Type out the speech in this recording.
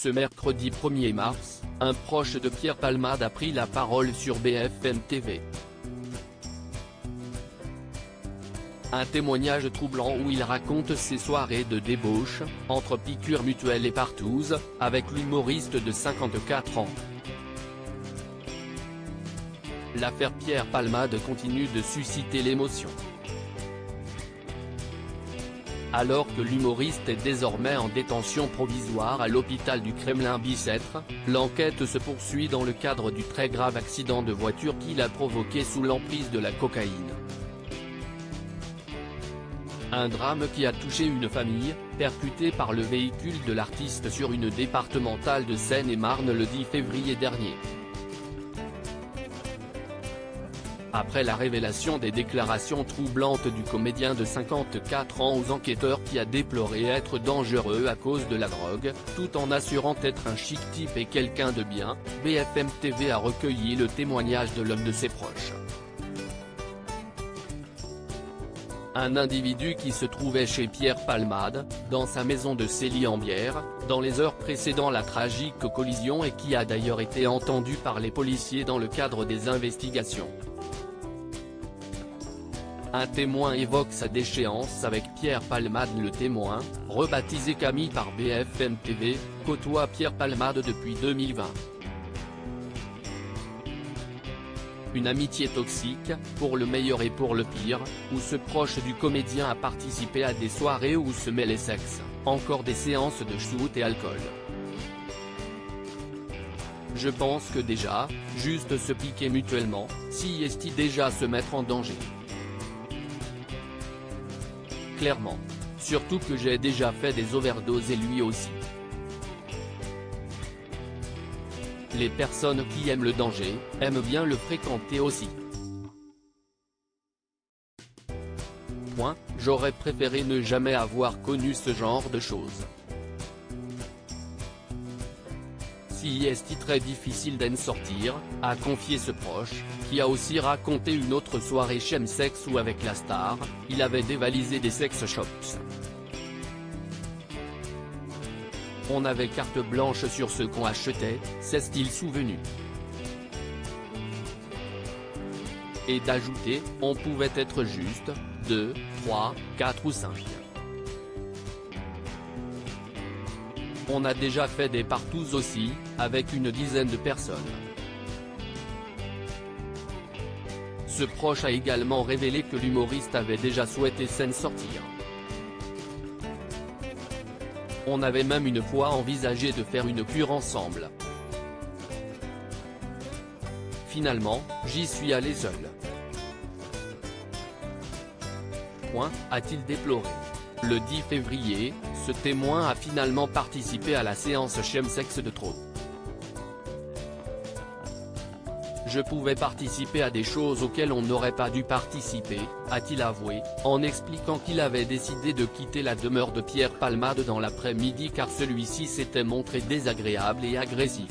Ce mercredi 1er mars, un proche de Pierre Palmade a pris la parole sur BFM TV. Un témoignage troublant où il raconte ses soirées de débauche, entre piqûres mutuelles et partouzes, avec l'humoriste de 54 ans. L'affaire Pierre Palmade continue de susciter l'émotion. Alors que l'humoriste est désormais en détention provisoire à l'hôpital du Kremlin-Bicêtre, l'enquête se poursuit dans le cadre du très grave accident de voiture qu'il a provoqué sous l'emprise de la cocaïne. Un drame qui a touché une famille, percutée par le véhicule de l'artiste sur une départementale de Seine-et-Marne le 10 février dernier. Après la révélation des déclarations troublantes du comédien de 54 ans aux enquêteurs qui a déploré être dangereux à cause de la drogue, tout en assurant être un chic type et quelqu'un de bien, BFM TV a recueilli le témoignage de l'un de ses proches. Un individu qui se trouvait chez Pierre Palmade, dans sa maison de Célie-en-Bière, dans les heures précédant la tragique collision et qui a d'ailleurs été entendu par les policiers dans le cadre des investigations. Un témoin évoque sa déchéance avec Pierre Palmade. Le témoin, rebaptisé Camille par BFM TV, côtoie Pierre Palmade depuis 2020. Une amitié toxique, pour le meilleur et pour le pire, où ce proche du comédien a participé à des soirées où se mêlent sexe, encore des séances de shoot et alcool. Je pense que déjà, juste se piquer mutuellement, si est-il déjà se mettre en danger. Clairement. Surtout que j'ai déjà fait des overdoses et lui aussi. Les personnes qui aiment le danger, aiment bien le fréquenter aussi. J'aurais préféré ne jamais avoir connu ce genre de choses. Si est très difficile d'en sortir, a confié ce proche, qui a aussi raconté une autre soirée chemsex où avec la star, il avait dévalisé des sex shops. On avait carte blanche sur ce qu'on achetait, s'est-il souvenu. Et d'ajouter, on pouvait être juste, 2, 3, 4 ou 5. On a déjà fait des partouzes aussi, avec une dizaine de personnes. Ce proche a également révélé que l'humoriste avait déjà souhaité s'en sortir. On avait même une fois envisagé de faire une cure ensemble. Finalement, j'y suis allé seul. A-t-il déploré. Le 10 février, ce témoin a finalement participé à la séance chemsex de trop. Je pouvais participer à des choses auxquelles on n'aurait pas dû participer, a-t-il avoué, en expliquant qu'il avait décidé de quitter la demeure de Pierre Palmade dans l'après-midi car celui-ci s'était montré désagréable et agressif.